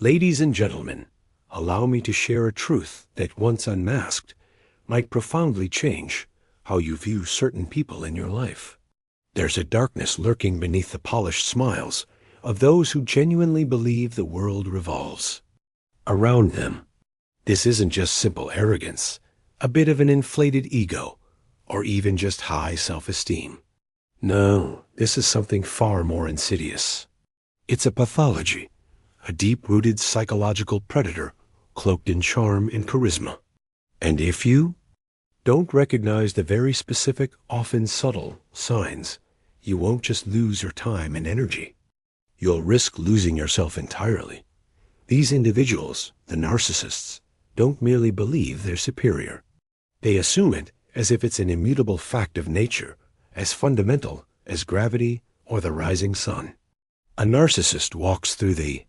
Ladies and gentlemen, allow me to share a truth that once unmasked might profoundly change how you view certain people in your life. There's a darkness lurking beneath the polished smiles of those who genuinely believe the world revolves around them. This isn't just simple arrogance, a bit of an inflated ego, or even just high self-esteem. No, this is something far more insidious. It's a pathology, a deep-rooted psychological predator cloaked in charm and charisma. And if you don't recognize the very specific, often subtle signs, you won't just lose your time and energy. You'll risk losing yourself entirely. These individuals, the narcissists, don't merely believe they're superior. They assume it as if it's an immutable fact of nature, as fundamental as gravity or the rising sun. A narcissist walks through the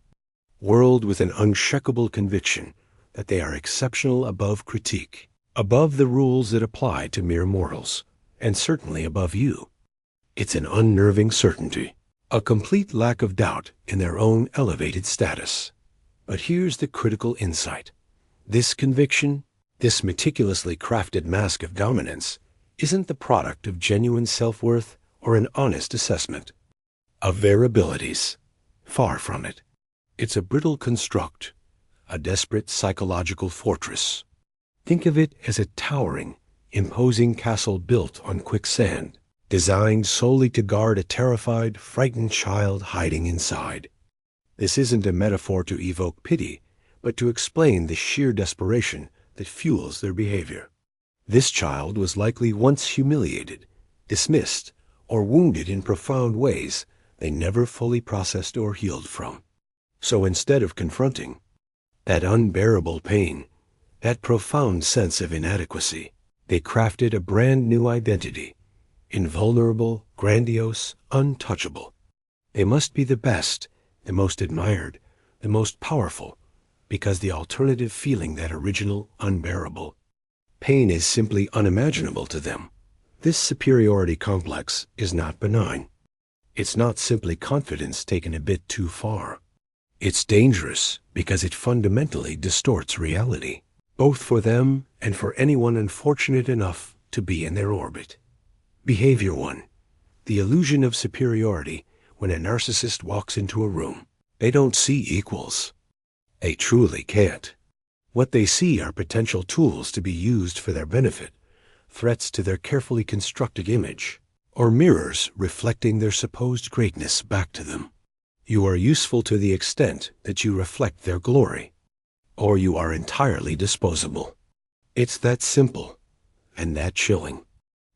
world with an unshakable conviction that they are exceptional above critique, above the rules that apply to mere mortals, and certainly above you. It's an unnerving certainty, a complete lack of doubt in their own elevated status. But here's the critical insight. This conviction, this meticulously crafted mask of dominance, isn't the product of genuine self-worth or an honest assessment of their abilities. Far from it. It's a brittle construct, a desperate psychological fortress. Think of it as a towering, imposing castle built on quicksand, designed solely to guard a terrified, frightened child hiding inside. This isn't a metaphor to evoke pity, but to explain the sheer desperation that fuels their behavior. This child was likely once humiliated, dismissed, or wounded in profound ways they never fully processed or healed from. So instead of confronting that unbearable pain, that profound sense of inadequacy, they crafted a brand new identity, invulnerable, grandiose, untouchable. They must be the best, the most admired, the most powerful, because the alternative feeling that original, unbearable pain is simply unimaginable to them. This superiority complex is not benign. It's not simply confidence taken a bit too far. It's dangerous because it fundamentally distorts reality, both for them and for anyone unfortunate enough to be in their orbit. Behavior 1. The illusion of superiority when a narcissist walks into a room. They don't see equals. They truly can't. What they see are potential tools to be used for their benefit, threats to their carefully constructed image, or mirrors reflecting their supposed greatness back to them. You are useful to the extent that you reflect their glory, or you are entirely disposable. It's that simple and that chilling.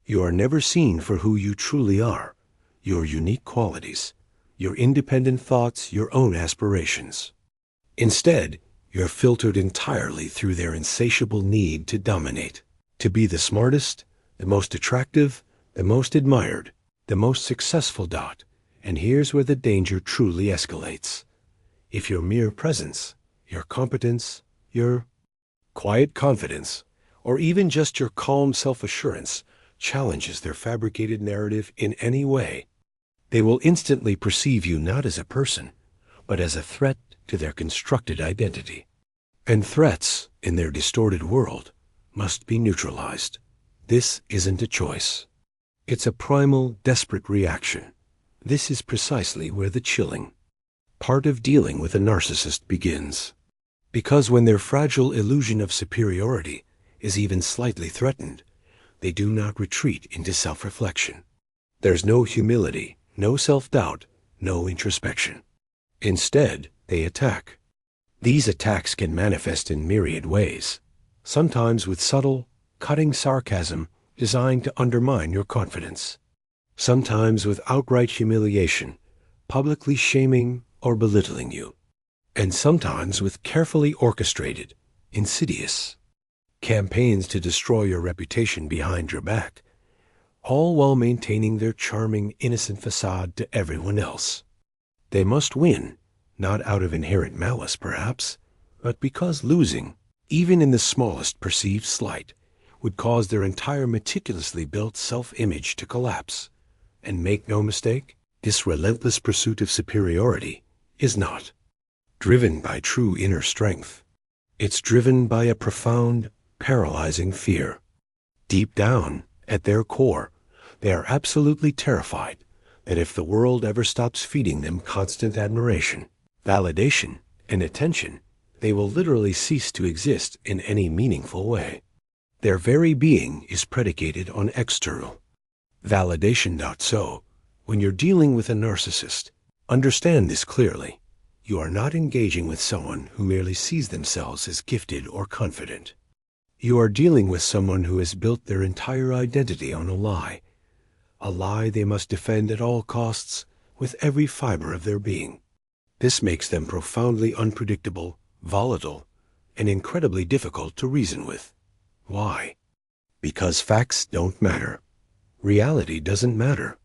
You are never seen for who you truly are, your unique qualities, your independent thoughts, your own aspirations. Instead, you're filtered entirely through their insatiable need to dominate, to be the smartest, the most attractive, the most admired, the most successful. And here's where the danger truly escalates. If your mere presence, your competence, your quiet confidence, or even just your calm self-assurance challenges their fabricated narrative in any way, they will instantly perceive you not as a person, but as a threat to their constructed identity. And threats, in their distorted world, must be neutralized. This isn't a choice. It's a primal, desperate reaction. This is precisely where the chilling part of dealing with a narcissist begins. Because when their fragile illusion of superiority is even slightly threatened, they do not retreat into self-reflection. There's no humility, no self-doubt, no introspection. Instead, they attack. These attacks can manifest in myriad ways, sometimes with subtle, cutting sarcasm designed to undermine your confidence, sometimes with outright humiliation, publicly shaming or belittling you, and sometimes with carefully orchestrated, insidious campaigns to destroy your reputation behind your back, all while maintaining their charming, innocent facade to everyone else. They must win, not out of inherent malice perhaps, but because losing, even in the smallest perceived slight, would cause their entire meticulously built self-image to collapse. And make no mistake, this relentless pursuit of superiority is not driven by true inner strength. It's driven by a profound, paralyzing fear. Deep down, at their core, they are absolutely terrified that if the world ever stops feeding them constant admiration, validation, and attention, they will literally cease to exist in any meaningful way. Their very being is predicated on external validation. So, when you're dealing with a narcissist, understand this clearly. You are not engaging with someone who merely sees themselves as gifted or confident. You are dealing with someone who has built their entire identity on a lie they must defend at all costs with every fiber of their being. This makes them profoundly unpredictable, volatile, and incredibly difficult to reason with. Why? Because facts don't matter. Reality doesn't matter.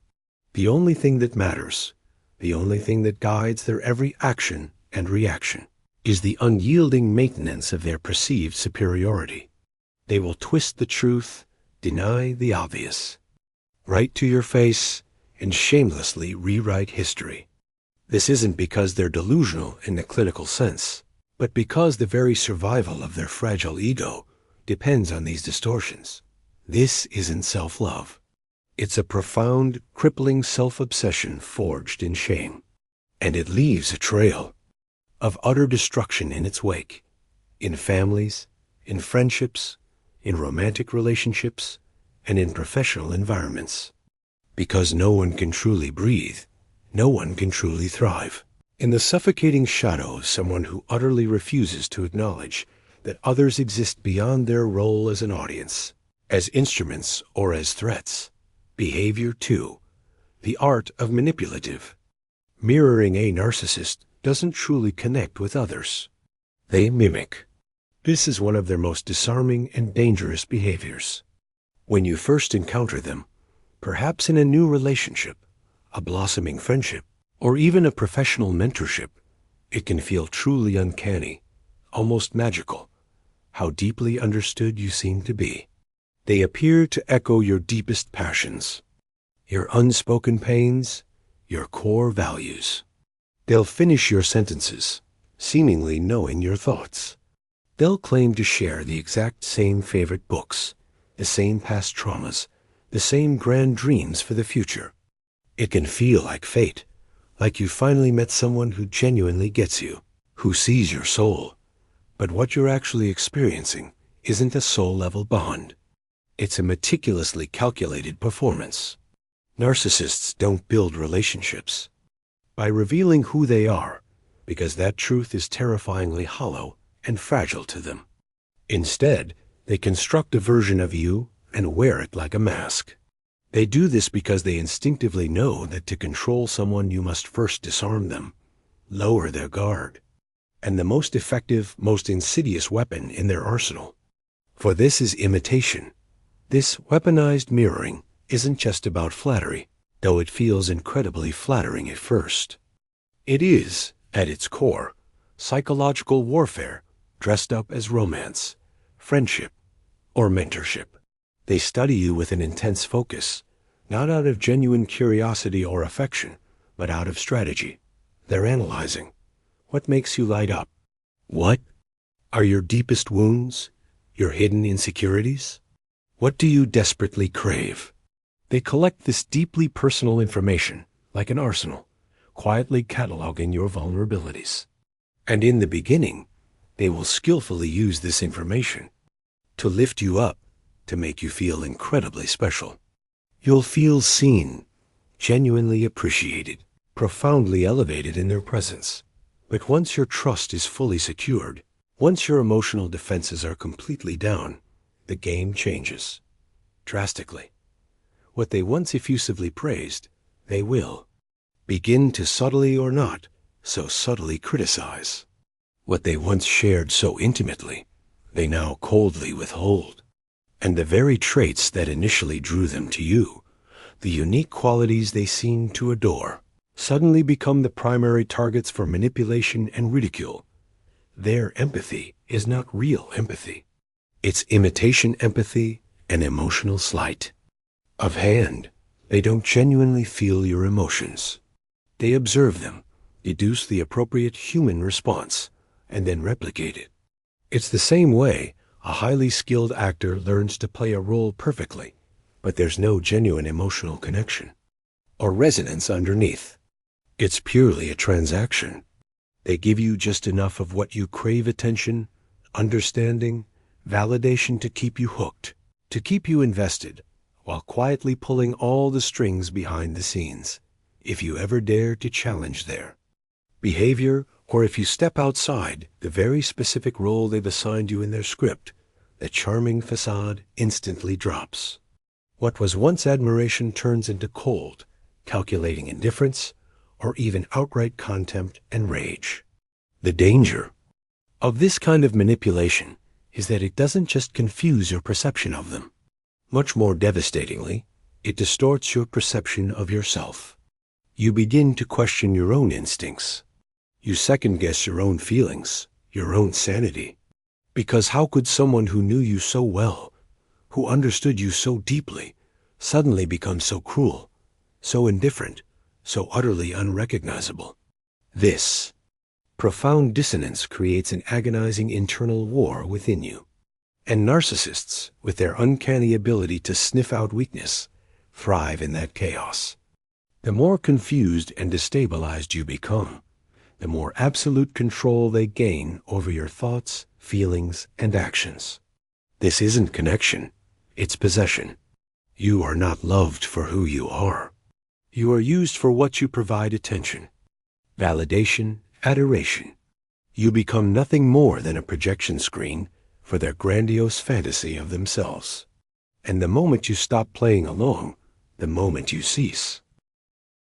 The only thing that matters, the only thing that guides their every action and reaction, is the unyielding maintenance of their perceived superiority. They will twist the truth, deny the obvious, right to your face, and shamelessly rewrite history. This isn't because they're delusional in the clinical sense, but because the very survival of their fragile ego depends on these distortions. This isn't self-love. It's a profound, crippling self-obsession forged in shame. And it leaves a trail of utter destruction in its wake, in families, in friendships, in romantic relationships, and in professional environments. Because no one can truly breathe, no one can truly thrive in the suffocating shadow of someone who utterly refuses to acknowledge that others exist beyond their role as an audience, as instruments or as threats. Behavior 2. The art of manipulative. Mirroring a narcissist doesn't truly connect with others. They mimic. This is one of their most disarming and dangerous behaviors. When you first encounter them, perhaps in a new relationship, a blossoming friendship, or even a professional mentorship, it can feel truly uncanny, almost magical, how deeply understood you seem to be. They appear to echo your deepest passions, your unspoken pains, your core values. They'll finish your sentences, seemingly knowing your thoughts. They'll claim to share the exact same favorite books, the same past traumas, the same grand dreams for the future. It can feel like fate, like you finally met someone who genuinely gets you, who sees your soul. But what you're actually experiencing isn't a soul-level bond. It's a meticulously calculated performance. Narcissists don't build relationships by revealing who they are, because that truth is terrifyingly hollow and fragile to them. Instead, they construct a version of you and wear it like a mask. They do this because they instinctively know that to control someone you must first disarm them, lower their guard, and the most effective, most insidious weapon in their arsenal. For this is imitation. This weaponized mirroring isn't just about flattery, though it feels incredibly flattering at first. It is, at its core, psychological warfare dressed up as romance, friendship, or mentorship. They study you with an intense focus, not out of genuine curiosity or affection, but out of strategy. They're analyzing. What makes you light up? What are your deepest wounds, your hidden insecurities? What do you desperately crave? They collect this deeply personal information, like an arsenal, quietly cataloging your vulnerabilities. And in the beginning, they will skillfully use this information to lift you up, to make you feel incredibly special. You'll feel seen, genuinely appreciated, profoundly elevated in their presence. But once your trust is fully secured, once your emotional defenses are completely down, the game changes drastically. What they once effusively praised, they will begin to subtly or not so subtly criticize. What they once shared so intimately, they now coldly withhold. And the very traits that initially drew them to you, the unique qualities they seemed to adore, suddenly become the primary targets for manipulation and ridicule. Their empathy is not real empathy. It's imitation empathy and emotional sleight of hand. They don't genuinely feel your emotions. They observe them, deduce the appropriate human response, and then replicate it. It's the same way a highly skilled actor learns to play a role perfectly, but there's no genuine emotional connection or resonance underneath. It's purely a transaction. They give you just enough of what you crave: attention, understanding, validation to keep you hooked, to keep you invested, while quietly pulling all the strings behind the scenes, if you ever dare to challenge their behavior, or if you step outside the very specific role they've assigned you in their script, the charming facade instantly drops. What was once admiration turns into cold, calculating indifference, or even outright contempt and rage. The danger of this kind of manipulation is that it doesn't just confuse your perception of them. Much more devastatingly, it distorts your perception of yourself. You begin to question your own instincts. You second-guess your own feelings, your own sanity. Because how could someone who knew you so well, who understood you so deeply, suddenly become so cruel, so indifferent, so utterly unrecognizable? This profound dissonance creates an agonizing internal war within you. And narcissists, with their uncanny ability to sniff out weakness, thrive in that chaos. The more confused and destabilized you become, the more absolute control they gain over your thoughts, feelings, and actions. This isn't connection, it's possession. You are not loved for who you are. You are used for what you provide: attention, validation, adoration. You become nothing more than a projection screen for their grandiose fantasy of themselves. And the moment you stop playing along, the moment you cease,